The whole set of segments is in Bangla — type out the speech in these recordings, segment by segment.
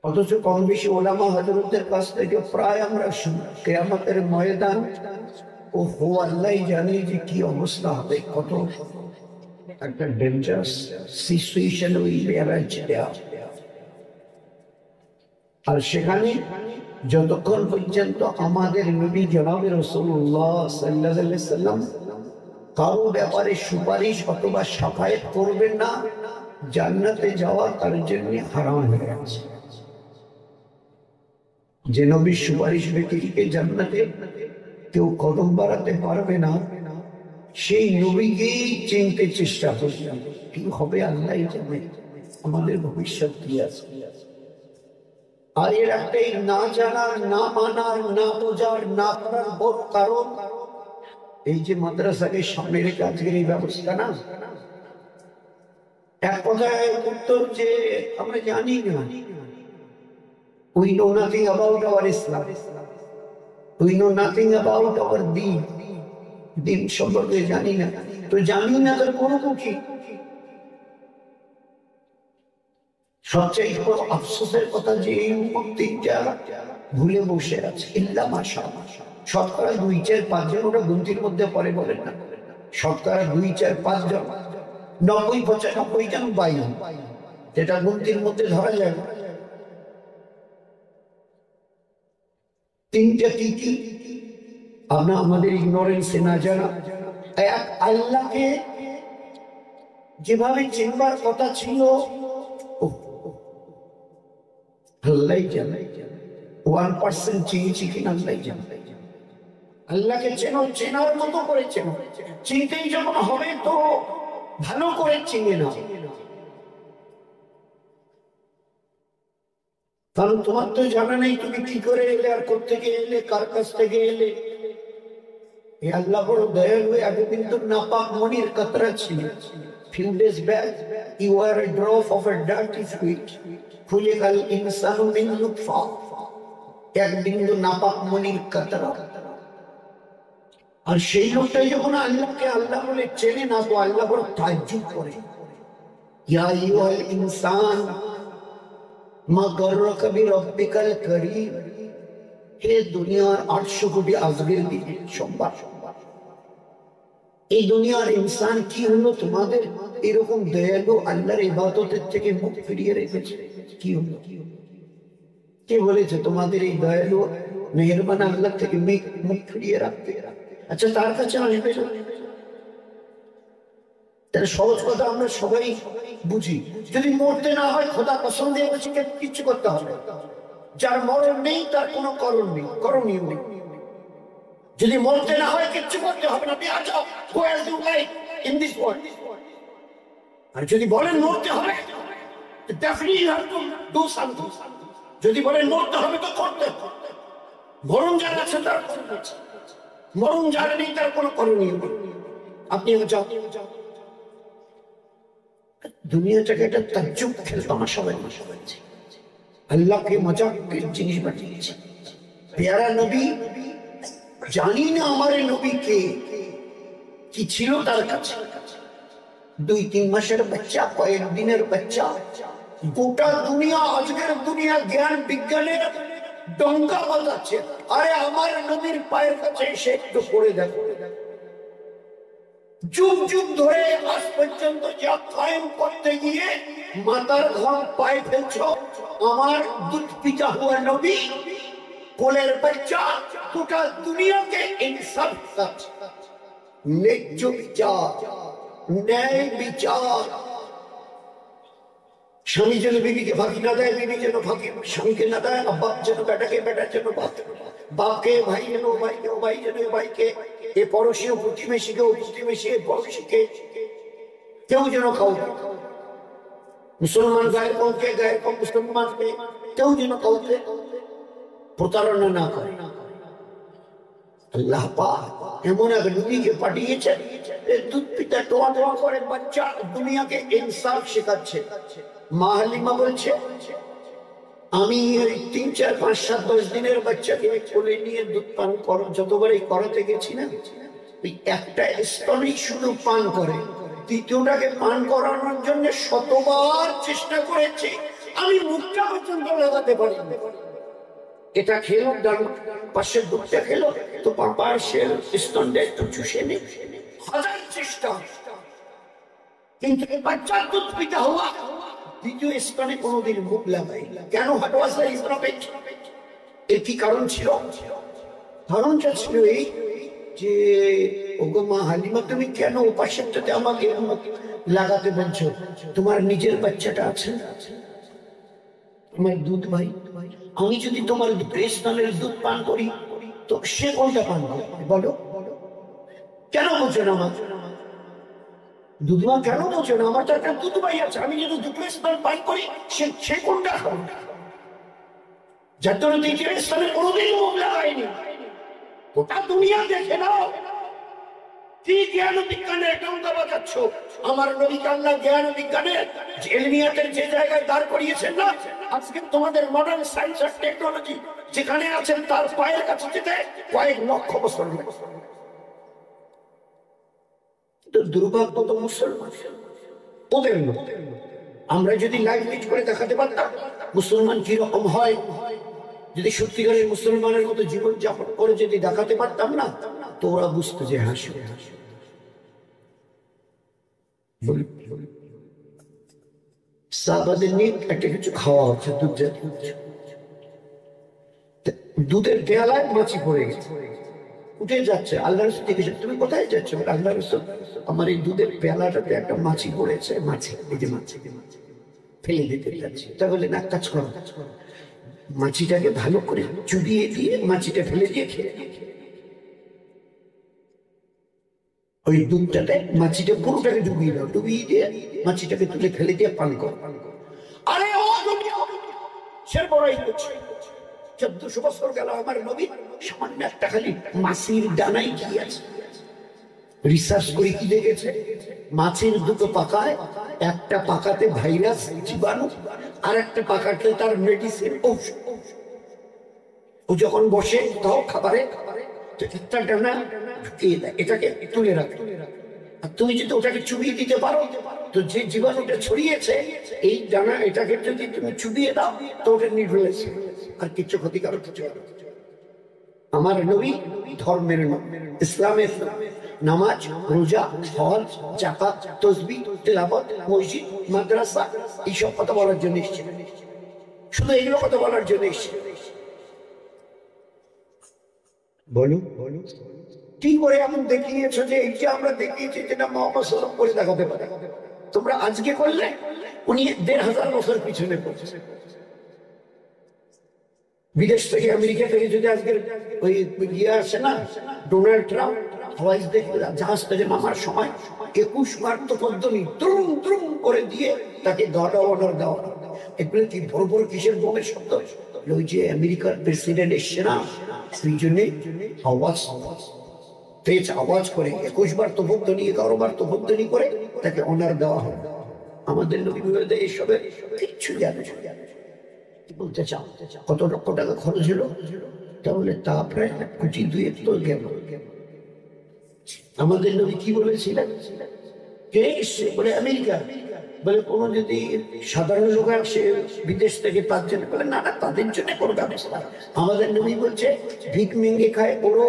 অথচ কম বেশি ওলামা হযরতের কাছ থেকে প্রায় আমরা শুনি কিয়ামতের ময়দান ও হো আল্লাহ জানে যে কি অবস্থা হবে, কত একটা ডেঞ্জারাস সিচুয়েশন ওই মেরাজ দেয়া। আর সেখানে যতক্ষণ পর্যন্ত আমাদের নবী জনাবে রাসূলুল্লাহ সাল্লাল্লাহু আলাইহি সাল্লাম কারো ব্যাপারে সুপারিশ অথবা শাফায়াত করবেন না, জান্নাতে যাওয়া তার জন্য হারাম হয়ে গেছে। যে নবীর সুপারিশ ব্যতিরিকে জান্নাতে কেউ কদম বাড়াতে পারবে না, সেই নবীকেই চিনতে চেষ্টা করবেন। কি হবে আল্লাহ জানে, আমাদের ভবিষ্যৎ কি আছে। আর এর একটাই না জানার, না মানার, না বোঝার, না করার বড় কারণ এই যে মাদ্রাসাকে সামনে রেখে আজকের এই ব্যবস্থা না। এক কথায় উত্তর যে আমরা জানি না, we know nothing about our Islam, we know nothing about our deen, দিন সম্পর্কে জানি না। তো জানি না তার কোনো কি। সবচেয়ে বড় আফসোসের কথা যে এই উম্মত তিনটা ভুলে বসে আছে, ইল্লা মাশাআল্লাহ। শতকরা 2-4-5 জন ওটা গুনতির মধ্যে পড়ে, বলেন না, শতকরা 2-4-5 জন, 90-95 জন বাইরে, যেটা গুনতির মধ্যে ধরা যায়। তিনটা কি কি আমরা আমাদের ইগনোরেন্সে না জানা। এক, আল্লাহকে যেভাবে চিনবার কথা ছিল আল্লাহ জানে, 1% চিনেছি কিনা আল্লাহ জানে। আল্লাহকে চেনো, চেনার মতো করে চেনো, চিনতেই যখন হবে তো ভালো করে চিনে না। কারণ তোমার তো জানা নেই তুমি কি করে এলে, আর কোত্থেকে এলে, কার কাছ থেকে এলে। এই আল্লাহ বড় দয়ালু। আগে কিন্তু নাপাক মনির কাতরা ছিল। Few days back you were a drop of a dirty fluid, খুলিকাল ইনসানু মিন নুতফা, এক বিন্দু নাপাক মনির কাতরা। আর সেই লোকটাই যখন আল্লাহকে আল্লাহ বলে চেনে না, তো আল্লাহ বড় তাজ্জুব করে, ইয়া আইয়ুহাল ইনসান মা গাররাকা বিরাব্বিকাল কারীম। হে দুনিয়ার 800 কোটি আজকের দিনে সোমবার, এই দুনিয়ার ইনসান কি হলো তোমাদের এরকম দয়ালু আল্লাহর ইবাদতের থেকে মুখ ফিরিয়ে রেখেছে? কি হলো? কে বলেছে তোমাদের এই দয়ালু মেহেরবান আল্লাহ থেকে মুখ ফিরিয়ে রাখতে? আচ্ছা, তার কাছে আসবে না। তাহলে সহজ কথা আমরা সবাই বুঝি, যদি মরতে না হয় খোদা কসম দিয়ে বলছি কিচ্ছু করতে হবে। যার মরণ নেই তার কোনো করণ নেই, করণীয় নেই। যদি মরতে না হয় কিচ্ছু করতে হবে না, আর যদি বলেন মরতে হবে, যদি বলেন মরতে হবে তো করতে হবে। মরণ যার আছে তার মরণ, যার নেই তার কোনো করণীয় নেই। আপনি দুনিয়াটাকে একটা তাজ্জুব খেল তামাশা বানিয়েছে, আল্লাহকে মজাকের জিনিস বানিয়েছে। পেয়ারা নবী, জানি না আমার নবী কে, কি ছিল তার কাছে। 2-3 মাসের বাচ্চা, কয়েকদিনের বাচ্চা, গোটা দুনিয়া, আজকের দুনিয়া জ্ঞান বিজ্ঞানের ডঙ্কা বাজাচ্ছে। আরে আমার নবীর পায়ের কাছে এসে একটু পড়ে দেখো। যুগ যুগ ধরে আজ পর্যন্ত যা কায়েম করতে গিয়ে মাতার ঘাম পায়ে ফেলছ, আমার দুধ পিতা হুয়া নবী, কোলের বাচ্চা, গোটা দুনিয়াকে ইনসাফ, ন্যায্য বিচার, ন্যায় বিচার। স্বামী যেন বিবিকে ফাঁকি না দেয়, বিবি যেন ফাঁকি স্বামীকে না দেয়, বাপ যেন বেটাকে, বেটার যেন বাপকে, ভাই যেন ভাইকে, ভাই যেন ভাইকে, এ পড়োশী ও প্রতিবেশীকে, ও প্রতিবেশী পড়োশীকে, কেউ যেন কাউকে, মুসলমান গায়ের কমকে, গায়ের কম মুসলমানকে, কেউ যেন কাউকে প্রতারণা না করে। আল্লাহ পাক এমন এক নবীকে পাঠিয়েছেন, দুধ পিতা টোয়া টোয়া করে বাচ্চা দুনিয়াকে ইনসাফ শেখাচ্ছে। মা হালিমা বলছে, আমি 3, 4, 5, 7, 10 দিনের বাচ্চাকে কোলে নিয়ে দুধ পান যতবারই করাতে গেছি না, ওই একটা স্তনেই শুধু পান করে, দ্বিতীয়টাকে পান করানোর জন্য শতবার চেষ্টা করেছে। আমি মুখটা পর্যন্ত লাগাতে পারি না। এটা খেলো, ডান পাশের দুধটা খেলো তো বাবা সে স্তনটা একটু চুষে নেই, হাজার চেষ্টা, কিন্তু বাচ্চার দুধ পিতা হওয়া দ্বিতীয় স্তনে কোনোদিন মুখ লাগাই। কেন? এর কি কারণ ছিল? কারণটা ছিল এই যে, ওগো মা হালিমা, তুমি কেন উপাসেরটাতে আমাকে লাগাতে বলছো? তোমার নিজের বাচ্চাটা আছে, আমার দুধ ভাই, আমি যদি তোমার স্তনের দুধ পান করি তো সে কোনটা পান করবে বলো? কেন বোঝো না আমার দুধমা? কেন বোঝো না? আমার তো একটা দুধ ভাই আছে, আমি যদি দুধ স্তন পান করি সে কোনটা খাবো? যার জন্য দ্বিতীয় স্তনে কোনোদিন মুখ লাগাইনি। গোটা দুনিয়া দেখে নাও, কি জ্ঞান বিজ্ঞানের একাউন্টটা বাজাচ্ছ। আমার নবীকে আল্লাহ জ্ঞান বিজ্ঞানের এলমিয়াতের যে জায়গায় দাঁড় করিয়েছেন না, আজকে তোমাদের মডার্ন সায়েন্স আর টেকনোলজি যেখানে আছেন তার পায়ের কাছে যেতে কয়েক লক্ষ বছর লাগে। দুর্ভাগ্য তো মুসলমান ওদের না। আমরা যদি লাইভ লিড করে দেখাতে পারতাম মুসলমান কিরকম হয়, যদি সত্যিকারের মুসলমানের মতো জীবন যাপন করে যদি দেখাতে পারতাম না, তো ওরা বুঝতো যে হাসি। সাহাবাদের নিয়ে একটা কিছু খাওয়া হচ্ছে, দুধ জাতীয়। দুধের পেয়ালায় মাছি পড়ে গেছে, উঠে যাচ্ছে। আল্লাহ রসুল দেখেছেন, তুমি কোথায় যাচ্ছ? আল্লাহ রসুল, আমার এই দুধের পেয়ালাটাতে একটা মাছি পড়েছে, মাছি, এই যে মাছি ফেলে দিতে যাচ্ছি। তাহলে না, কাজ করো, মাছিটাকে ভালো করে চুবিয়ে দিয়ে মাছিটা ফেলে দিয়ে খেয়ে ওই দুধটাতে মাছিটা পুরোটাকে ডুবিয়ে দাও, ডুবিয়ে দিয়ে মাছিটাকে তুলে ফেলে দিয়ে পান করো। আরে ও সে বড়াই করছে। 1400 বছর গেল আমার নবী সামান্য একটা খালি মাছির ডানায় কি আছে রিসার্চ করে কি দেখেছে? মাছের দুটো পাকায়, একটা পাকাতে ভাইরাস জীবাণু, আর একটা পাকাতে তার মেডিসিন ঔষধ। ও যখন বসে তাও খাবারে একটা ডানা ঢুকিয়ে দেয়, এটাকে তুলে রাখে। আর তুমি যদি ওটাকে চুবিয়ে দিতে পারো তো যে জীবাণুটা ছড়িয়েছে এই ডানা, এটাকে যদি তুমি চুবিয়ে দাও তো ওটা নির্ভুলেছে, আর কিছু ক্ষতিকারক কিছু। আমার নবী ধর্মের নাম, ইসলামের নাম, নামাজ, রোজা, হজ, যাকাত, তাসবিহ, তেলাওয়াত, মসজিদ, মাদ্রাসা, এইসব কথা বলার জন্য এসেছেন। শুধু এগুলো কথা বলার জন্য এসেছেন। বলুন কি করে এমন দেখিয়েছো যে এই যে আমরা দেখিয়েছি যেটা মুহাম্মদ সাল্লাল্লাহু আলাইহি ওয়াসাল্লাম করে দেখাতে পারে, তোমরা আজকে করলে উনি 1500 বছর পিছনে পড়ছে। বিদেশ থেকে, আমেরিকা থেকে যদি আজকের ওই ইয়ে আসে না, ডোনাল্ড ট্রাম্প হওয়াইজ দেখে জাহাজ থেকে নামার সময় 21 বার তো পদ্ধতি দ্রুম দ্রুম করে দিয়ে তাকে গার্ড অর্ডার দেওয়া। এগুলো কি বড় বড় কিসের বোমের শব্দ? ওই যে আমেরিকার প্রেসিডেন্ট এসছে না, সেই জন্য আওয়াজ তেজ আওয়াজ করে 21 বার তো পদ্ধতি, 11 বার তো পদ্ধতি করে তাকে অনার দেওয়া হয়। আমাদের নবী এইসবের কিচ্ছু জানে না। বলতে চাও কত লক্ষ টাকা খরচ হলো? তাহলে তা প্রায় 1.2 কোটি তো গেল। আমাদের নবী কি বলেছিলেন? কে এসছে? বলে আমেরিকা। বলে কোন যদি সাধারণ লোক আসে বিদেশ থেকে, তার জন্য? বলে না না, তাদের জন্য কোনো ব্যবস্থা। আমাদের নবী বলছে ভিক মেঙ্গে খায় বড়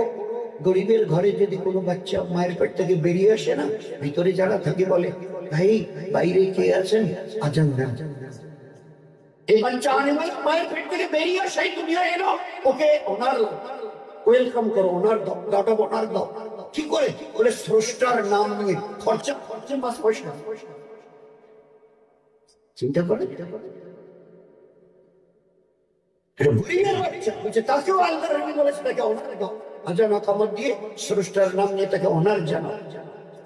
গরিবের ঘরে যদি কোনো বাচ্চা মায়ের পেট থেকে বেরিয়ে আসে না, ভিতরে যারা থাকে বলে ভাই বাইরে কে আছেন, আজান দেন। এই বাচ্চা মায়ের পেট থেকে বেরিয়ে আসাই দুনিয়া এলো, ওকে ওনার ওয়েলকাম করো, ওনার দাও, ওনার দাও। কি করে? বলে স্রষ্টার নাম নিয়ে খরচা মাস পয়সা। চিন্তা করে তাকেও আল্লাহ নবী বলেছে তাকে ওনার দাও, আজান আকামত দিয়ে স্রষ্টার নাম নিয়ে তাকে ওনার জানা।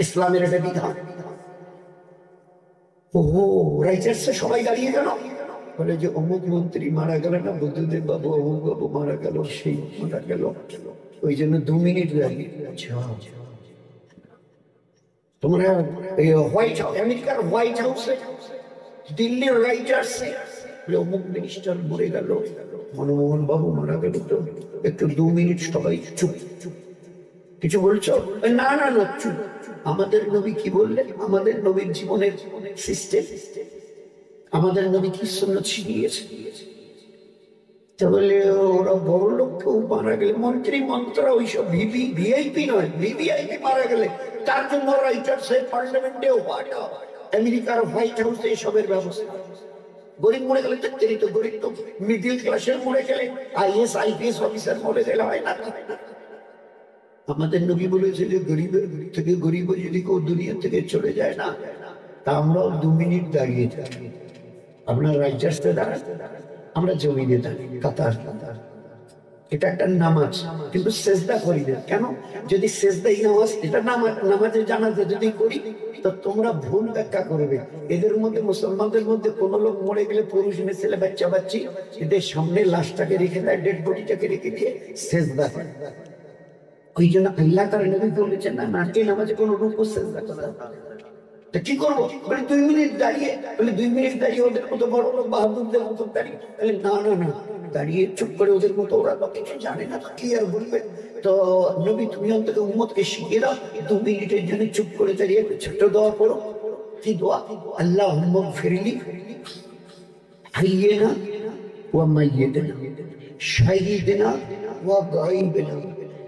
ইসলামের এটা বিধান। ও রাইটার্সে সবাই দাঁড়িয়ে গেল, বলে যে অমুক মন্ত্রী মারা গেল না, বুদ্ধদেব বাবু অমুক বাবু মারা গেল, সেই মারা গেল, ওই জন্য 2 মিনিট দাঁড়িয়ে। তোমরা হোয়াইট হাউস, আমেরিকার হোয়াইট হাউসে, দিল্লির রাইটার্সে অমুক মিনিস্টার মরে গেল, মনমোহন বাবু মারা গেল, তো একটু 2 মিনিট সবাই চুপ। কিছু বলছো? না না না, চুপ। আমাদের নবী কি বললেন? আমাদের নবীর জীবনের সিস্টেম আমাদের নবী কি সুন্নাত শিখিয়েছে? তাহলে ওরা বড় লোক কেউ মারা গেলে, মন্ত্রী মন্ত্রা ওইসব ভিআইপি নয়, ভিভিআইপি মারা গেলে তার জন্য রাইটার্স পার্লামেন্টেও আমেরিকার হোয়াইট হাউসে এসবের ব্যবস্থা। গরিব মরে গেলে তিনি তো গরিব, তো মিডিল ক্লাসের মরে গেলে আইএস আইপিএস অফিসার মরে গেলে হয় না। আমাদের নবী বলেছে যে গরিবের থেকে গরিব যদি কেউ দুনিয়া থেকে চলে যায় না, তা আমরাও 2 মিনিট দাঁড়িয়ে থাকি। আপনার রাইটার্সে দাঁড়ান, আমরা জমিনে দাঁড়ি কাতার। এটা একটা নামাজ, কিন্তু সেজদা করি না। কেন? যদি সেজদাই নামাজ, এটা নামাজের জানাজা যদি করি, তো তোমরা ভুল ব্যাখ্যা করবে। এদের মধ্যে মুসলমানদের মধ্যে কোন লোক মরে গেলে পুরুষ ছেলে বাচ্চা বাচ্চি এদের সামনে লাশটাকে রেখে দেয়, ডেড বডিটাকে রেখে দিয়ে সেজদা করে। ওই জন্য আল্লাহ তার নবী বলেছেন না, এই নামাজে কোনো রুকু সেজদা করা তা কি করবো? বলে 2 মিনিট দাঁড়িয়ে, বলে 2 মিনিট দাঁড়িয়ে ওদের মতো বড় লোক বাহাদুরদের মতো দাঁড়িয়ে, তাহলে না না না, দাঁড়িয়ে চুপ করে ওদের মতো, ওরা তো কিছু জানে না, কি আর বলবে। তো নবী তুমি অন্তত উম্মতকে শিখিয়ে দাও, 2 মিনিটের জন্য চুপ করে দাঁড়িয়ে ছোট্ট দোয়া করো। কি দোয়া? আল্লাহুম্মা গফিরলি হাইয়িনা ওয়া মাইয়িতিনা, শাহীদিনা ওয়া গায়িবিনা,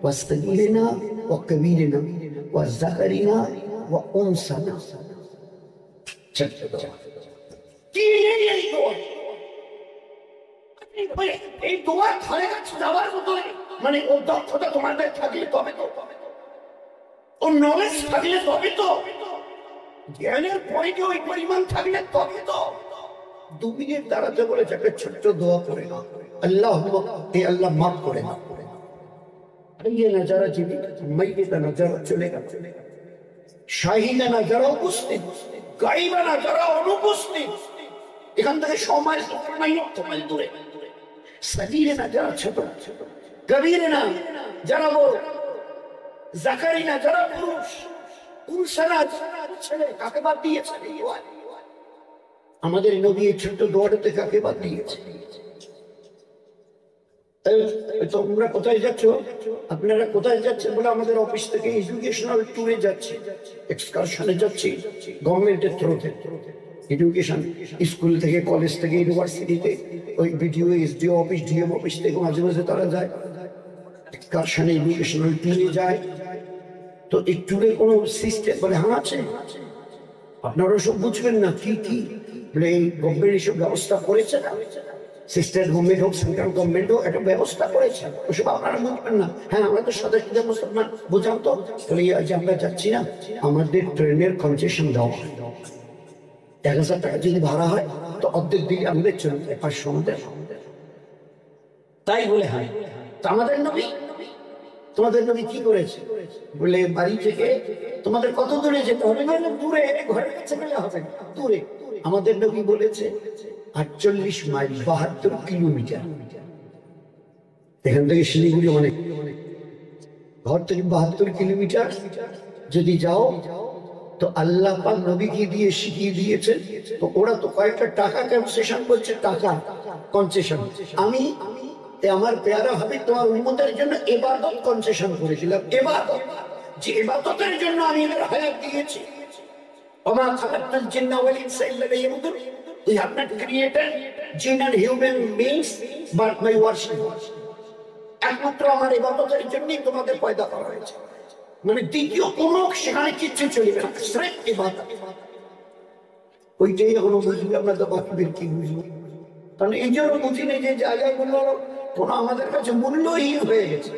ওয়া সাগীরিনা ওয়া কাবীরিনা, ওয়া যাকারিনা ওয়া উনসানা। এই দোয়ার ধারে কাছে যাওয়ার মতো মানে ও দক্ষতা তোমাদের থাকলে তবে তো, ও নলেজ থাকলে তবে তো, জ্ঞানের পরিধি ওই পরিমাণ থাকলে তবে তো। 2 মিনিট দাঁড়াতে বলেছে, একটা ছোট্ট দোয়া করে না, আল্লাহ আল্লাহ মাফ করে না। ইয়ে না যারা জীবিত, মাইয়েতা না যারা চলে গেল, শাহিদা না যারা উপস্থিত, গাইবা না যারা অনুপস্থিত, এখান থেকে সময় দূরে, সাগীরে না যারা ছোট, কবীরে না যারা বড়, জাকারি না যারা পুরুষ, উনসানা ছেলে, কাকে বাদ দিয়েছে? আমাদের নবী এই ছোট্ট দোয়াটাতে কাকে বাদ দিয়েছে? তোমরা কোথায় যাচ্ছ? আপনারা কোথায় যাচ্ছেন? বলে আমাদের অফিস থেকে এডুকেশনাল ট্যুরে যাচ্ছি, এক্সকারশনে যাচ্ছি গভর্নমেন্টের থ্রুতে। এডুকেশন স্কুল থেকে, কলেজ থেকে, ইউনিভার্সিটিতে, ওই BDO SDO office, DM office থেকে মাঝে মাঝে তারা যায় এক্সকারশনে, এডুকেশনাল ট্যুরে যায়। তো এই ট্যুরে কোনো সিস্টেম বলে হ্যাঁ আছে, আপনারা সব বুঝবেন না কি কি বলে এই গভর্নমেন্ট এসব ব্যবস্থা করেছে না, স্টেট গভর্নমেন্ট হোক, সেন্ট্রাল গভর্নমেন্ট হোক, একটা ব্যবস্থা করেছে, ওসব আপনারা বুঝবেন না। হ্যাঁ আমরা তো সাদা সিধা মুসলমান, বুঝাম তো। যে আমরা যাচ্ছি না, আমাদের ট্রেনের কনসেশন দেওয়া, 1000 টাকা যদি ভাড়া হয় তো অর্ধেক দিকে আমাদের চলে যায়, 500 আমাদের। তাই বলে হ্যাঁ, আমাদের নবী, তোমাদের নবী কি করেছে? বলে বাড়ি থেকে তোমাদের কত দূরে যেতে হবে? না দূরে, ঘরের কাছে গেলে হবে না, দূরে। আমাদের নবী বলেছে 48 মাইল, 72 কিলোমিটার। এখান থেকে শিলিগুড়ি অনেক, ঘর থেকে 72 কিলোমিটার যদি যাও, তো আল্লাহ পাক নবীকে দিয়ে শিখিয়ে দিয়েছেন। তো ওরা তো কয়েকটা টাকা কনসেশন করছে, টাকা কনসেশন। আমি আমার পেয়ারা হাবিব তোমার উম্মতের জন্য ইবাদত কনসেশন করেছিলাম, ইবাদত, যে ইবাদতের জন্য আমি এদের হায়াত দিয়েছি। ওমা খালাকতুল জিন্না ওয়াল ইনসা ইল্লা লিয়াবুদুন, we have not created jinn and human beings but my worship। একমাত্র আমার ইবাদতের জন্যই তোমাদের পয়দা করা হয়েছে, মানে দ্বিতীয় কোনো সেখানে কিচ্ছু চলবে না, সির্ফ ইবাদত। ওইটাই এখনো বুঝলি, আমরা তো বাকিদের কি বুঝবো? কারণ এই জন্য বুঝি না যে জায়গাগুলো কোনো আমাদের কাছে মূল্যহীন হয়ে গেছে।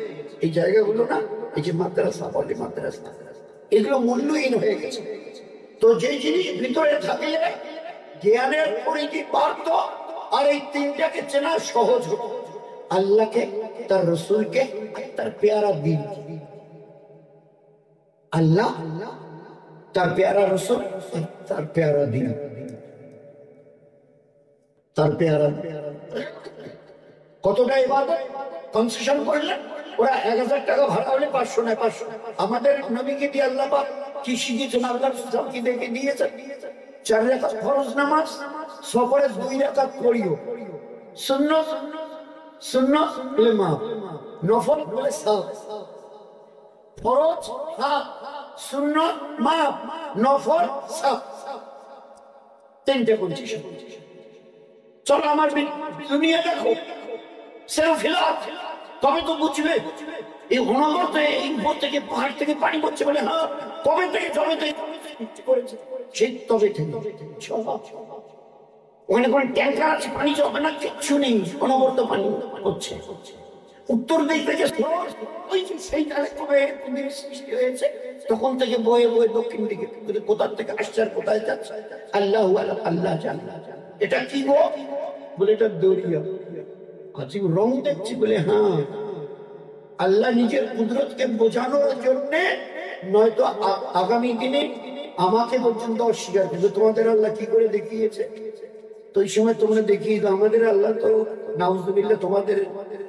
এই জায়গাগুলো না, এই যে মাদ্রাসা বলে, মাদ্রাসা, এগুলো মূল্যহীন হয়ে গেছে। তো যে জিনিস ভিতরে থাকলে জ্ঞানের পরিধি বাড়ত, আর এই তিনটাকে চেনা সহজ হতো, আল্লাহকে, তার রসুলকে, তার পেয়ারা দিন। আল্লাহ, তার পেয়ারা রসুল, তার পেয়ারা দিন, তার পেয়ারা। কতটা ইবাদত কনসেশন করলেন ওরা? 1000 টাকা ভাড়া হলে 500 নয়, 500। আমাদের নবীকে দিয়ে আল্লাহ পাক কি শিখিয়েছেন? আল্লাহ রাসূল কি দেখে দিয়েছেন? 4 রাকাত ফরজ নামাজ, সফরে 2 রাকাত পড়িও, সুন্নাত সুন্নাত বলে মাফ, নফল বলে সাফ, ফরজ হাফ, সুন্নাত মাফ, নফল সাফ, 3টে কনসেশন। চলো আমার দুনিয়া দেখো, সেলফিলাত, তবে তো বুঝবে এই অনবরত এই উপর থেকে পাহাড় থেকে পানি পড়ছে বলে হ্যাঁ কবে থেকে করেছে সেই তবে থেকে ওখানে কোনো ট্যাঙ্কার আছে পানি জমা না, কিচ্ছু নেই, অনবরত পানি হচ্ছে। উত্তর দিক থেকে ওই যে সেই তালে কবে সৃষ্টি হয়েছে তখন থেকে বয়ে বয়ে দক্ষিণ দিকে কোথার থেকে আসছে আর কোথায় যাচ্ছে আল্লাহ আল্লাহ জানে। এটা কি গো বলে এটা দরিয়া। আজিব রং দেখছি বলে হ্যাঁ আল্লাহ নিজের কুদরতকে বোঝানোর জন্য, নয়তো আগামী দিনে আমাকে পর্যন্ত অস্বীকার করবে তোমাদের আল্লাহ কি করে দেখিয়েছে। তো এই সময় তোমরা দেখিয়ে দাও আমাদের আল্লাহ তো নাউজুবিল্লাহ তোমাদের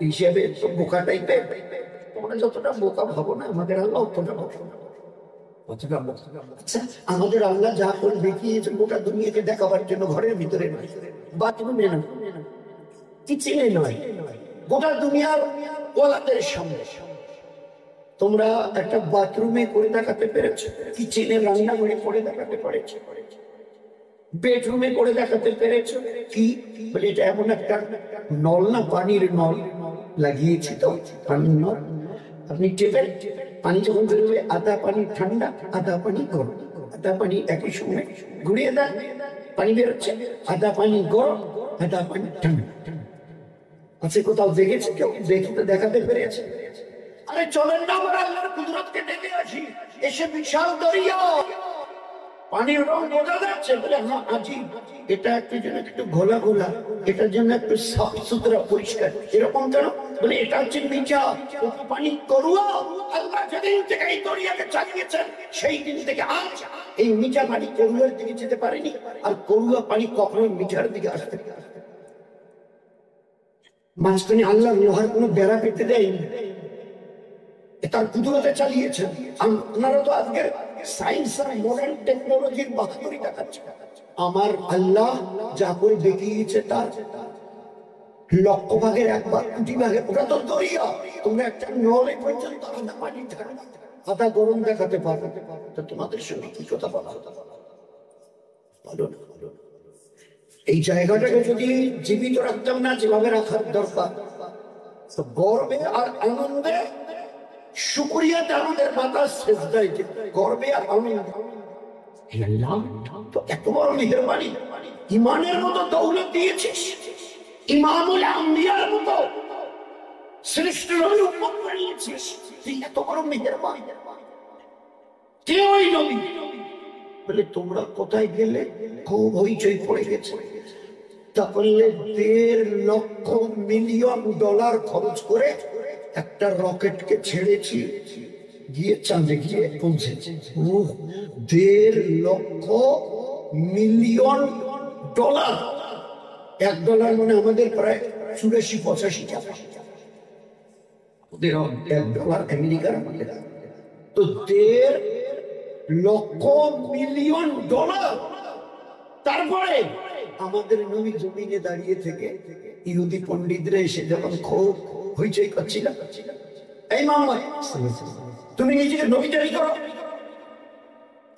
হিসেবে বোকা টাইপের, তোমরা যতটা বোকা ভাবো না আমাদের আল্লাহ অতটা বোকা। আচ্ছা আমাদের আল্লাহ যা করে দেখিয়েছে গোটা দুনিয়াকে দেখাবার জন্য, ঘরের ভিতরে নয়, বাথরুমে নয়, কিচেনে নয়, গোটা দুনিয়ার ওয়ালাদের সামনে। তোমরা একটা বাথরুমে করে দেখাতে পেরেছো, কিচেনে রান্না করে করে দেখাতে পেরেছো, বেডরুমে করে দেখাতে পেরেছো কি বলে এটা এমন একটা নল না, পানির নল লাগিয়েছি তো পানির নল, আপনি টেপেন পানি যখন বেরোবে আধা পানি ঠান্ডা আধা পানি গরম, আধা পানি একই সময় ঘুরিয়ে দেন পানি বেরোচ্ছে, আধা পানি গরম আধা পানি ঠান্ডা। আচ্ছা কোথাও দেখেছে কেউ? দেখে তো দেখাতে পেরেছে। আরে চলেন না আমরা আল্লাহর কুদরতকে দেখে আসি। এসে বিশাল দরিয়া, পানির রং বোঝা যাচ্ছে বলে হ্যাঁ আজিব, এটা একটা জন্য একটু ঘোলা ঘোলা, এটার জন্য একটু সাফ সুতরা পরিষ্কার, এরকম কেন বলে এটা হচ্ছে মিঠা পানি করুয়া। আল্লাহ যেদিন থেকে এই দরিয়াকে চালিয়েছেন সেই দিন থেকে আজ এই মিঠা পানি করুয়ার দিকে যেতে পারেনি, আর করুয়া পানি কখনো মিঠার দিকে আসতে পারে। মাঝখানে আল্লাহ লোহার কোনো বেড়া পেতে দেয়নি, তার কুদরতে চালিয়েছেন। আপনারা তো আজকে সায়েন্স আর মডার্ন টেকনোলজির বাহাদুরি দেখাচ্ছে। আমার আল্লাহ যা করে দেখিয়েছে তার লক্ষ ভাগের একবার, কোটি ভাগের, ওটা তো দরিয়া। তোমরা একটা নলে পর্যন্ত আধা পানি ঠান্ডা আধা গরম দেখাতে পারো, তো তোমাদের সঙ্গে কি কথা বলা হতো? বলো না। এই জায়গাটাকে যদি জীবিত রাখতাম না যেভাবে রাখার দরকার, তো গর্বে আর আনন্দে শুকরিয়াতে আমাদের মাথা সেজদায় গর্বে আর আনন্দে। তো এত বড় মেহেরবানি, ইমানের মতো দৌলত দিয়েছিস, ইমামুল আম্বিয়ার মতো শ্রেষ্ঠ নবী উম্মত বানিয়েছিস, তুই এত বড় মেহেরবান। কে ওই নবী বলে তোমরা কোথায় গেলে? খুব হইচই পড়ে গেছে। তাহলে $1.5 মিলিয়ন খরচ করে একটা রকেটকে ছেড়েছি, গিয়ে চাঁদে গিয়ে পৌঁছেছে। $1.5 মিলিয়ন, $1 মানে আমাদের প্রায় 84-85 টাকা, ওদের $1 আমেরিকার আমাদের। তো $1.5 মিলিয়ন। তারপরে আমাদের নবী জমিনে দাঁড়িয়ে থেকে ইহুদি পণ্ডিতরা এসে যখন খুব হইচই করছিল, এই মোহাম্মদ তুমি নিজেকে নবী জারি করো,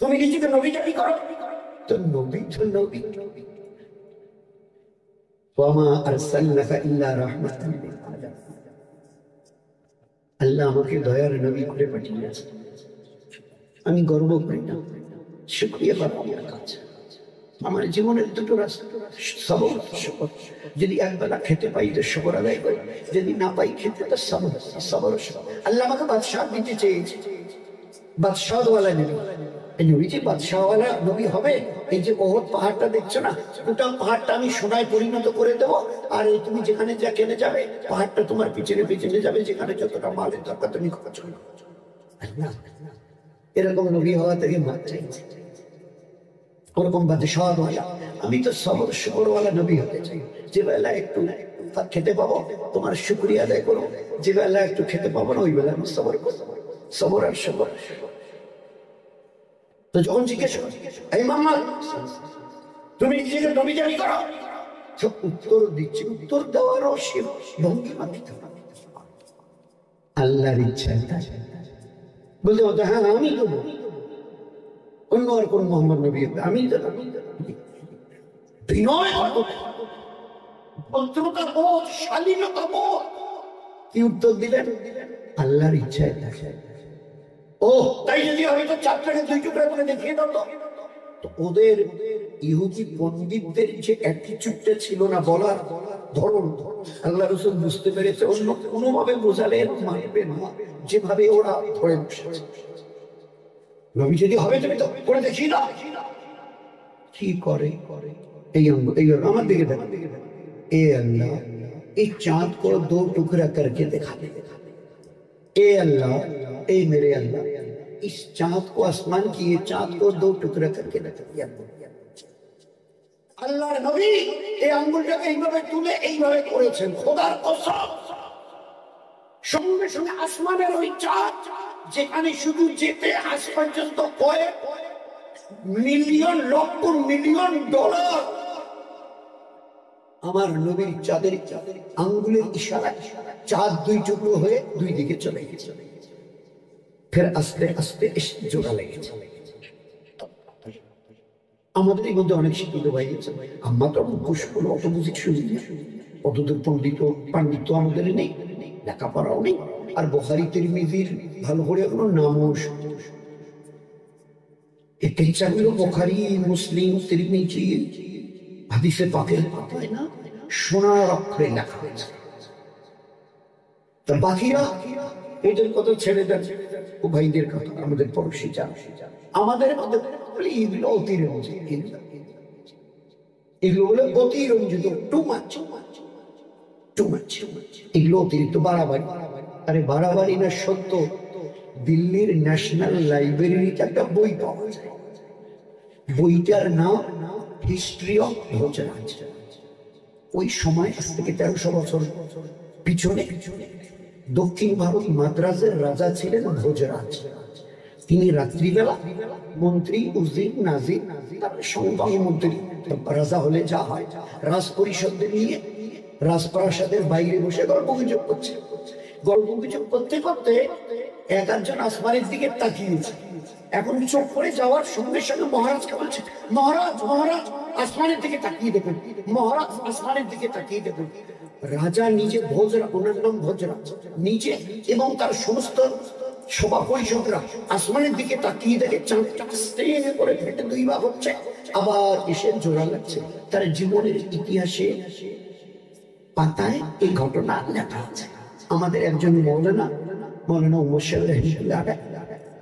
তুমি নিজেকে নবী জারি করো। তো নবী তো নবী, ওয়ামা আরসালনাকা ইল্লা রাহমাতাল লিল আলামিন, আল্লাহ আমাকে দয়ার নবী করে পাঠিয়েছে। আমি গর্ব করি না, শুকরিয়া আল্লাহর কাছে। আমার জীবনের দুটো রাস্তা, সবর শুকর। যদি একবেলা খেতে পাই তো শুকর আদায় করি, যদি না পাই খেতে তো সবর সবর। আল্লাহ আমাকে বাদশাহ দিতে চেয়েছে, বাদশাহওয়ালা নবী। এই নবী যে বাদশাহওয়ালা নবী হবে, এই যে ওহদ পাহাড়টা দেখছো না, গোটা পাহাড়টা আমি সোনায় পরিণত করে দেবো, আর এই তুমি যেখানে যা কেনে যাবে পাহাড়টা তোমার পিছনে পিছনে যাবে, যেখানে যতটা মালের দরকার তুমি খরচ করো। এরকম নবী হওয়া থেকে মার চাইছে, ওরকম বাদশাহওয়ালা। আমি তো সবর শুকরওয়ালা নবী হতে চাই, যে বেলা একটু খেতে পাবো তোমার শুকরিয়া আদায় করো, যে বেলা একটু খেতে পাবো না ওই বেলা আমি সবর করবো। সবর আর শুকর। তো যখন জিজ্ঞেস এই মোহাম্মদ তুমি নিজেকে নবী জারি করো, উত্তর দিচ্ছি, উত্তর দেওয়ারও সে ভঙ্গিমা দিতে হবে আল্লাহর ইচ্ছা। বলতে বলতে হ্যাঁ আমি তো অন্য আর কোন মোহাম্মদ নবী হবে, আমি বিনয় ভদ্রতা বোধ, শালীনতা বোধ। কি উত্তর দিলেন? আল্লাহর ইচ্ছায় থাকে। ও তাই যদি হয়তো চারটাকে দুই টুকরা করে দেখিয়ে দাও তো ওদের ইহুদি পণ্ডিতদের যে অ্যাটিটিউডটা ছিল না বলার ধরন, আল্লাহ রাসূল বুঝতে পেরেছে অন্য কোনোভাবে বোঝালে মানবে না, যেভাবে ওরা ধরে বসেছে। নবী যদি হবে তুমি তো করে দেখি না। কি করে এই আমার দিকে দেখো, এ अल्लाह इस चांद को दो टुकड़ा करके दिखा दे। ए अल्लाह, ए मेरे अल्लाह, इस चांद को, आसमान की ये चांद को दो टुकड़ा करके दिखा दिया। আল্লাহর নবী এই আঙ্গুলটাকে এইভাবে তুলে এইভাবে করেছেন, খোদার কসম। সঙ্গে সঙ্গে আসমানের ওই চাঁদ যেখানে শুধু যেতে আজ পর্যন্ত কয়েক মিলিয়ন লক্ষ মিলিয়ন ডলার আমার নবীর চাঁদের আঙ্গুলের ইশারায় চাঁদ দুই টুকরো হয়ে দুই দিকে চলে গেছে। ফের আস্তে আস্তে এসে জোড়া লেগেছে। আমাদের এই মধ্যে অনেক শিক্ষিত ভাই আছে, আমরা তো অত বুঝি শুনি না, অতদূর পাণ্ডিত্য আমাদের নেই, লেখাপড়াও নেই, আর বুখারী তিরমিজির ভালো করে কোনো নামও এই কিতাবগুলো বুখারী, মুসলিম, তিরমিজি হাদিসে পাকের পাতায় না সোনার অক্ষরে লেখা হয়েছে। তা বাকিরা এদের কথা ছেড়ে দেন, ও ভাইদের কথা আমাদের পড়োশি যান, আমাদের এগুলো অতিরঞ্জিত, এগুলো বলে অতিরঞ্জিত, টু মাচ, এগুলো অতিরিক্ত বাড়াবাড়ি। আরে বাড়াবাড়ি না সত্য। দিল্লির ন্যাশনাল লাইব্রেরিতে একটা বই পাওয়া যায়, বইটার নাম হিস্ট্রি অফ ভোজরাজ। ওই সময় আজ থেকে 1300 বছর পিছনে দক্ষিণ ভারত মাদ্রাজের রাজা ছিলেন ভোজরাজ। তিনি রাত্রিবেলা মন্ত্রী, উজির, নাজির, তারপরে সংবাদ মন্ত্রী, রাজা হলে যা হয়, রাজ পরিষদদের নিয়ে রাজপ্রাসাদের বাইরে বসে গল্প গুজব করছে। গল্প গুজব করতে করতে একজন আসমানের দিকে তাকিয়েছে। এখন চোখ পড়ে যাওয়ার সঙ্গে সঙ্গে মহারাজকে বলছে, মহারাজ, মহারাজ আসমানের দিকে তাকিয়ে দেখুন, মহারাজ আসমানের দিকে তাকিয়ে দেখুন। রাজা নিজে ভোজরা, ওনার নাম ভোজরাজ, নিজে এবং তার সমস্ত সভা পরিষদরা আসমানের দিকে তাকিয়ে দেখে চাঁদটা স্টেনে করে ফেটে দুই ভাগ হচ্ছে, আবার এসে জোড়া লাগছে। তার জীবনের ইতিহাসে পাতায় এই ঘটনা লেখা আছে। আমাদের একজন মৌলানা উমর সাহেব রাহিমাহুল্লাহ,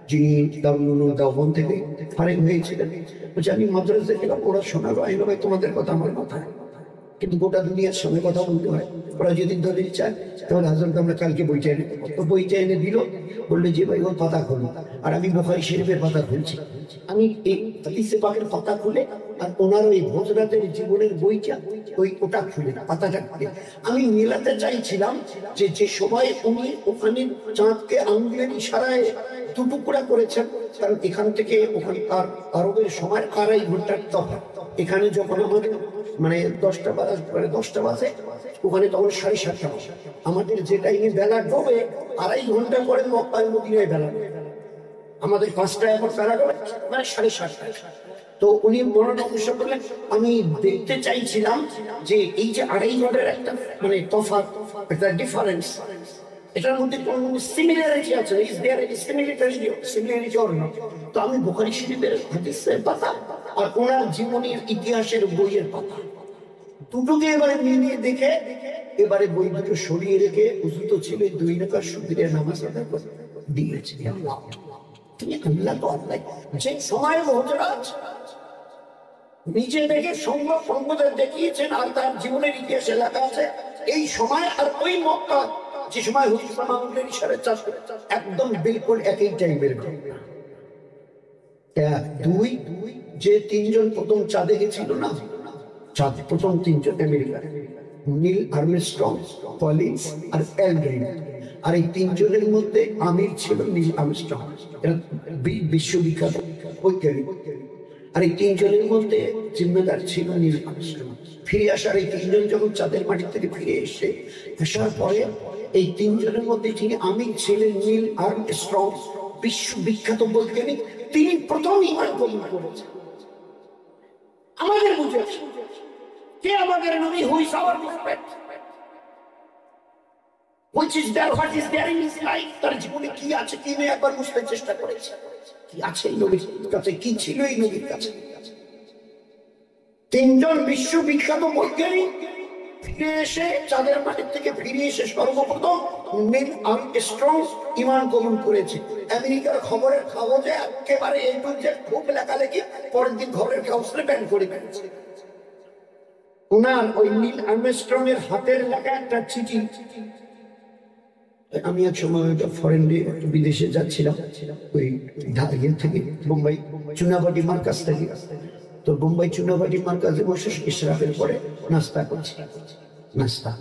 যিনি দারুল উলুম দেওবন্দ থেকে ফারিগ হয়েছিলেন, বলছে আমি মাদ্রাসা গেলাম, ওরা শোনালো, আমি ভাই তোমাদের কথা আমার কথা, কিন্তু গোটা দুনিয়ার সঙ্গে কথা বলতে হয়, ওরা যদি দলিল চায় তাহলে হাজরতকে আমরা কালকে বইটা এনে দেবো। তো বইটা এনে দিল, বললো যে ভাই ওর পাতা খুলুন, আর আমি বুখারী শরীফের পাতা খুলছি। আমি এই হাদিসে পাকের পাতা খুলে আর ওনার ওই ভোজরাজের জীবনের বইটা ওটা খুলে পাতাটা খুলে আমি মেলাতে চাইছিলাম যে সময় উনি ওখানে চাঁদকে আঙ্গুলের ইশারায় দুটুকরা করেছেন, কারণ এখান থেকে ওখানকার আরবের সময় 2.5 ঘন্টার তফাৎ। এখানে যখন আমাদের মানে 10টা বাজে, ওখানে তখন 7:30 বাজে। আমাদের যে টাইমে বেলা ডোবে 2.5 ঘন্টা পরে মক্কায় মদিনায় বেলা ডোবে। আমাদের 5টা এখন বেলা ডোবে মানে 7:30। তো উনি মৌলানা অবশ্য বললেন, আমি দেখতে চাইছিলাম যে এই যে 2.5 ঘন্টার একটা মানে তফাৎ, একটা ডিফারেন্স, এটার মধ্যে কোন সিমিলারিটি আছে, is there any similarity or not. তো আমি বুখারী শরীফের হাদিসের পাতা আর ওনার জীবনের ইতিহাসের বইয়ের পাতা দুটোকে এবারে মিলিয়ে দেখে এবারে বই দুটো সরিয়ে রেখে উজুত ছিল 2 রাকাত সুবহের নামাজ আদায় করে দিয়েছি। তুমি আল্লাহ তো আল্লাহ, যে সময় ভোজরাজ নিজে দেখে সংবাদের দেখিয়েছেন আর তার জীবনের ইতিহাসে লেখা আছে এই সময় আর ওই মক্কা যে সময় হুজুর সাল্লাল্লাহু আলাইহি ওয়াসাল্লাম চাষ করে একদম বিলকুল একই টাইমের ঘটনা। 2 যে 3 জন প্রথম চাঁদে গেছিল না, চাঁদ প্রথম 3 জন আমেরিকার, নীল আর্মস্ট্রং, কলিন্স আর এলড্রিন। আর এই 3 জনের মধ্যে আমির ছিল নীল আর্মস্ট্রং, এরা বিশ্ববিখ্যাত বৈজ্ঞানিক। আর এই 3 জনের মধ্যে জিম্মেদার ছিল নীল আর্মস্ট্রং। ফিরে আসার এই 3 জন যখন চাঁদের মাটি থেকে ফিরে আসার পরে এই 3 জনের মধ্যে যিনি আমির ছিলেন নীল আর্মস্ট্রং, বিশ্ববিখ্যাত বৈজ্ঞানিক, তিনি প্রথম ঈমান কবুল করেছেন। আমাদের বুঝে কে আমাদের নবী, who is our prophet, which is there, what is there in his life, তার জীবনে কি আছে কি নেই একবার বুঝতে চেষ্টা করেছে, কি আছে এই নবীর কাছে, কি ছিল এই নবীর কাছে। তিনজন বিশ্ববিখ্যাত বৈজ্ঞানিক ফিরে এসে চাঁদের মাটির থেকে ফিরে এসে সর্বপ্রথম নীল আর্মস্ট্রং ঈমান কবুল করেছে। আমেরিকার খবরের কাগজে একেবারে এই যে খুব লেখালেখি, পরের দিন খবরের কাগজে ব্যান করে ফেলেছে। ওনার ওই নীল আর্মস্ট্রং এর হাতের লেখা একটা চিঠি, আমি এক সময় ফরেনে বিদেশে যাচ্ছিলাম, ওই ইয়ে থেকে বোম্বাই চুনাবাটি মার্কাজ থেকে, তো বোম্বাই চুনাবাটি মার্কাজে বসে ইশরাফের পরে নাস্তা করছি, নাস্তা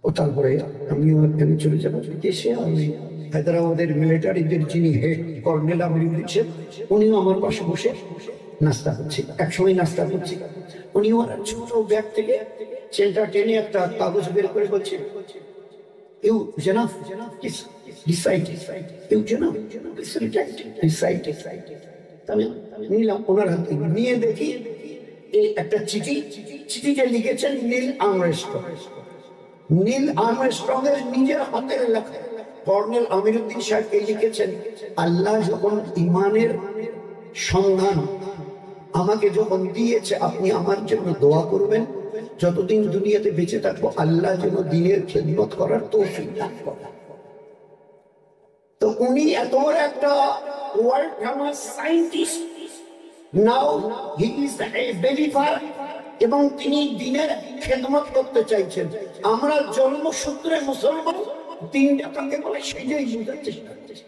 ও তারপরে আমিও এখানে চলে যাবো দেশে। আমি হায়দ্রাবাদের মিলিটারিদের যিনি হেড কর্নেল আমিরুল দিচ্ছেন, উনিও আমার পাশে বসে নাস্তা করছি। একসময় নাস্তা করছি, উনিও ছোট ব্যাগ থেকে চেনটা টেনে একটা কাগজ বের করে বলছে, You enough, decide. You enough, decide. আমি নিলাম ওনার হাতে, নিয়ে দেখি এই একটা চিঠি, চিঠিটা লিখেছেন নীল আর্মস্ট্রং। নীল আর্মস্ট্রং এর নিজের হাতের লেখা, কর্নেল আমিরুদ্দিন সাহেবকে লিখেছেন, আল্লাহ যখন ইমানের সন্ধান আমাকে যখন দিয়েছে, আপনি আমার জন্য দোয়া করবেন, যতদিন দুনিয়াতে বেঁচে থাকবো আল্লাহ যেন দ্বীনের খিদমত করার তৌফিক দান করেন। তো উনি এত বড় একটা world famous scientist, now he is a believer, এবং তিনি দ্বীনের খিদমত করতে চাইছেন। আমরা জন্মসূত্রে মুসলমান, দ্বীনটা কাকে বলে সেটাই বোঝার চেষ্টা করছি।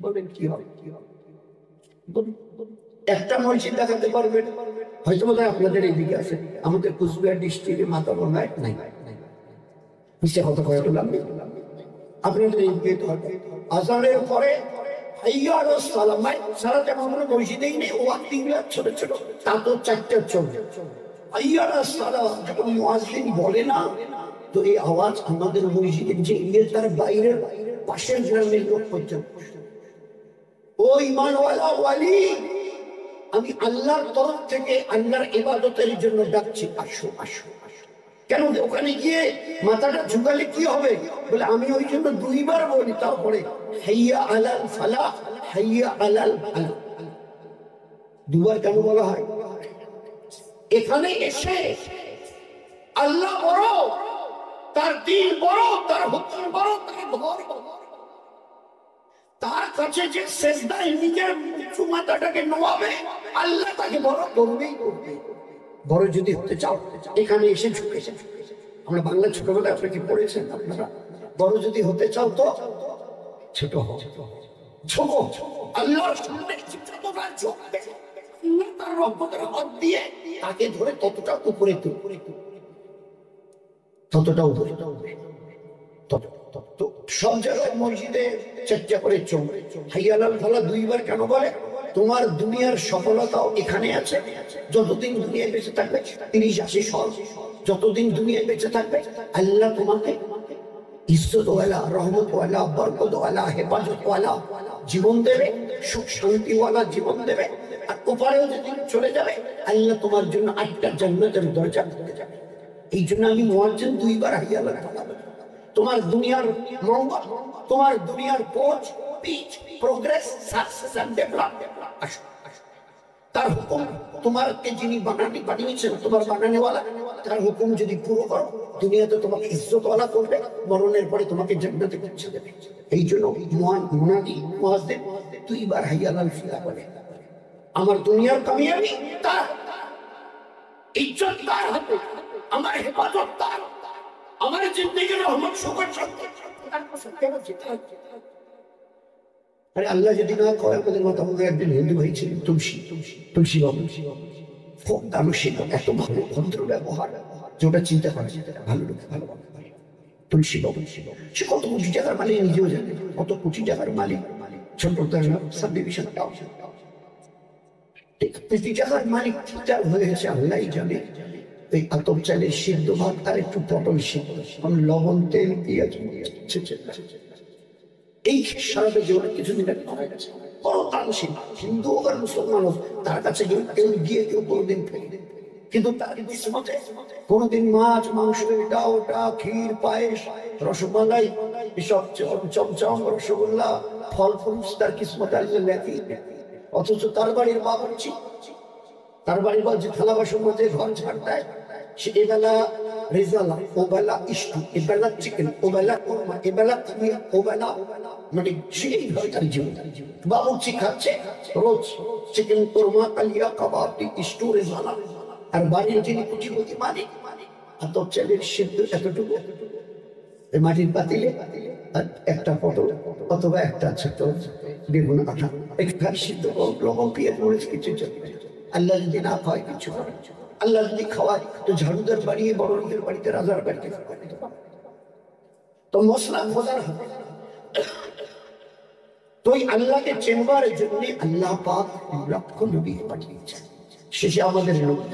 বলবেন কি হবে, কি হবে? একটা মসজিদ দেখাতে পারবেন, হয়তো বোধহয় আপনাদের এইদিকে আছে, আমাদের কুচবিহার ডিস্ট্রিক্টে মাতা বন্যায় নাই, নিচে কত কয়েক লাগবে আপনাদের এইদিকে তো হবে। আজানের পরে সারা যেমন আমরা মসজিদেই নেই, ও তিনগুলো ছোট ছোট, তা তো চারটে চলবে। যখন মুয়াজ্জিন বলে না, তো এই আওয়াজ আমাদের মসজিদের যে তার বাইরের পাশের গ্রামের লোক পর্যন্ত, ও ঈমানওয়ালা ওয়ালি, আমি আল্লাহর তরফ থেকে আল্লাহর ইবাদতের জন্য ডাকছি, আসো আসো আসো। কেন ওখানে গিয়ে মাথাটা ঝুঁকালে কি হবে? বলে আমি ওই জন্য দুইবার বলি, তারপরে হাইয়া আলাল ফালাহ, হাইয়া আলাল ফালাহ, দুবার কেন বলা হয়? এখানে এসে আল্লাহ বড়, তার দ্বীন বড়, তার হুকুম বড়, তার ঘর বড়, তার কাছে যে সেজদায় নিজের মাথাটাকে নোয়াবে, আল্লাহ তাকে বড় করবেই করবে। বড় যদি হতে চাও এখানে এসে ঝুঁকে। আমরা বাংলা ছোটবেলায় আপনাকে পড়েছেন আপনারা, বড় যদি হতে চাও তো ছোট হও, ছোট আল্লাহর সামনে যতটা ঝুঁকবে, তার রহমতের হাত দিয়ে তাকে ধরে ততটা উপরে তুলবে, ততটা উপরে। সব জায়গায় মসজিদে চর্চা করে চোখ হাইয়ালাল ফালা দুইবার কেন বলে? তোমার দুনিয়ার সফলতাও এখানে আছে। যতদিন দুনিয়ায় বেঁচে থাকবে 30-80 সাল, যতদিন দুনিয়ায় বেঁচে থাকবে আল্লাহ তোমাকে ইজ্জতওয়ালা, রহমতওয়ালা, বরকতওয়ালা, হেফাজতওয়ালা জীবন দেবে, সুখ শান্তিওয়ালা জীবন দেবে। আর ওপারেও যেদিন চলে যাবে, আল্লাহ তোমার জন্য 8টা জান্নাতের দরজা খুলে যাবে। এই জন্য আমি মুয়াজ্জিন দুইবার হাইয়ালাল ফালা বলি। তোমার দুনিয়ার মঙ্গল, তোমার দুনিয়ার পৌঁছ, peace, progress, success and development, তার হুকুম তোমাকে যিনি বানিয়েছেন, তোমার বানানেওয়ালা, তার হুকুম যদি পুরো করো, দুনিয়াতে তোমাকে ইজ্জতওয়ালা করবে, মরণের পরে তোমাকে জান্নাতে পৌঁছে দেবে। এই জন্য মুনাদি মুয়াজ্জিন দুইবার হাইয়ালাল ফালাহ বলে। আমার দুনিয়ার কামিয়াবি তার, ইজ্জত তার হাতে, আমার হেফাজত তার, আমার জিন্দেগির রহমত সুখের সঙ্গে। আরে আল্লাহ যদি না কয়, আমাদের মাথা মধ্যে একদিন হিন্দু ভাই ছিলেন তুলসী বাবু, খুব দানশীল, এত ভালো ভদ্র ব্যবহার, যেটা চিন্তা করা ভালো লোক, ভালো তুলসী বাবু। সে কত কোটি টাকার মালিক, নিজেও জানে কত কোটি টাকার মালিক, ছোট সাব ডিভিশন কোটি টাকার মালিক হয়েছে আল্লাহ জানে। এই আতপ চালে সিদ্ধ ভাত আর একটু পটল সিদ্ধ, লবণ, তেল, পেঁয়াজ, এই সারাটা জীবনে কিছুদিন আগে মারা গেছে। বড় দানশীল, হিন্দু হোক আর মুসলমান হোক, তার কাছে কেউ গিয়ে কেউ কোনোদিন ফেলে কিন্তু তার কিসমতে কোনোদিন মাছ মাংস এটা ওটা ক্ষীর পায়েস রসমালাই এসব চমচম রসগোল্লা ফল ফ্রুটস তার কিসমতে আল্লাহ লেখি। অথচ তার বাড়ির বাবুর্চি, তার বাড়ির যে থালা বাসন মধ্যে ঘর ঝাড় দেয়, সে এবেলা রেজালা, ও বেলা ইস্টু, এবেলা চিকেন, ও বেলা কোরমা, এবেলা তামিয়া, ও বেলা মানে সেই হয় তার জীবন। বাবুর্চি খাচ্ছে রোজ চিকেন কোরমা, কালিয়া কাবাব, ইস্টু, রেজালা। আর বাড়ির যিনি কুটিপতি মালিক, এত চালের সিদ্ধ এতটুকু মাটির পাতিলে, আর একটা পটল অথবা একটা ছোট বেগুন আঠা একটু সিদ্ধ লবণ পেঁয়াজ মরিচ কিছু চলবে। আল্লাহ যদি না খাওয়ায় কিছু করে, আল্লাহ যদি খাওয়ায় তো ঝাড়ুদার বাড়িয়ে বড় লোকের বাড়িতে রাজার বাড়িতে তো মশলা খোঁজার হবে। তো এই আল্লাহকে চেনবার জন্য আল্লাহ পাক লক্ষ নবী পাঠিয়েছেন। শেষে আমাদের নবী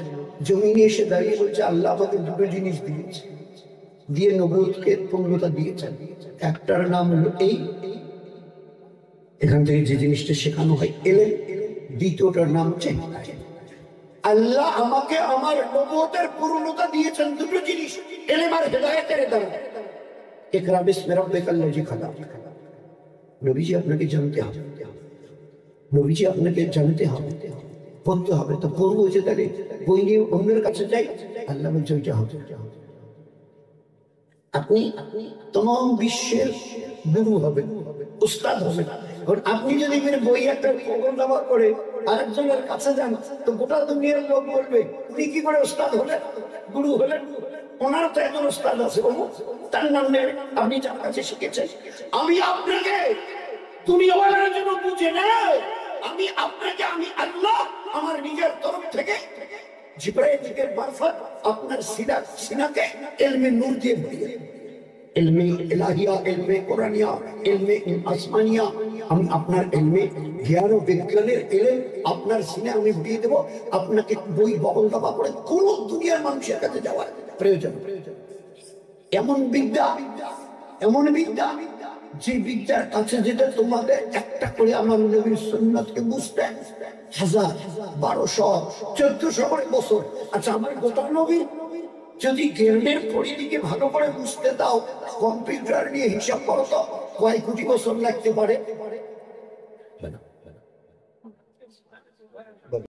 জমিনে এসে দাঁড়িয়ে বলছে আল্লাহ আমাদের দুটো জিনিস দিয়েছে, দিয়ে নবুয়তকে পূর্ণতা দিয়েছেন। একটার নাম হলো এই, এখান থেকে যে জিনিসটা শেখানো হয় এলেন। দ্বিতীয়টার নাম হচ্ছে আল্লাহ আমাকে আমার নবুয়তের পূর্ণতা দিয়েছেন দুটো জিনিস, ইলম আর হিদায়াতের দ্বারা। ইকরা বিসমি রাব্বিকাল্লাযী খালাক। নবীজি আপনাকে জানতে হবে, নবীজি আপনাকে জানতে হবে, পড়তে হবে। তো পড়বো যে তাহলে বই নিয়ে অন্যের কাছে যাই, আল্লাহ বলছে ওইটা হবে। আপনি তমাম বিশ্বের গুরু হবেন, উস্তাদ হবেন। আপনি যদি বই একটা খবর ব্যবহার করে আরেকজনের কাছে যান, তো গোটা দুনিয়ার লোক বলবে উনি কি করে উস্তাদ হলেন, গুরু হলেন। ওনার তো একজন উস্তাদ আছে, তার নাম নেবে, আপনি যার কাছে শিখেছেন। আমি আপনাকে দুনিয়াওয়ালার জন্য বুঝে নেই, আমি আপনাকে, আমি আল্লাহ আমার নিজের তরফ থেকে জিবরাইলের মারফত আপনার সিনাকে ইলমে নূর দিয়ে ভরিয়ে, ইলমে ইলাহিয়া, ইলমে কোরআনিয়া, ইলমে আসমানিয়া, আমি আপনার ইলমে জ্ঞান ও বিজ্ঞানের ইলম আপনার সিনে আমি ভরিয়ে দেবো। আপনাকে বই বহল দাবা করে কোন দুনিয়ার মানুষের কাছে যাওয়ার প্রয়োজন। এমন বিদ্যা, এমন বিদ্যা যে বিদ্যার কাছে যেটা তোমাদের একটা করে আমার নবীর সুন্নাতকে বুঝতে 1000, 1200, 1400 বছর। আচ্ছা, আমার গোটা নবী যদি জ্ঞানের পরিধিকে ভালো করে বুঝতে দাও, কম্পিউটার নিয়ে হিসাব করো তো কয় কোটি বছর লাগতে পারে।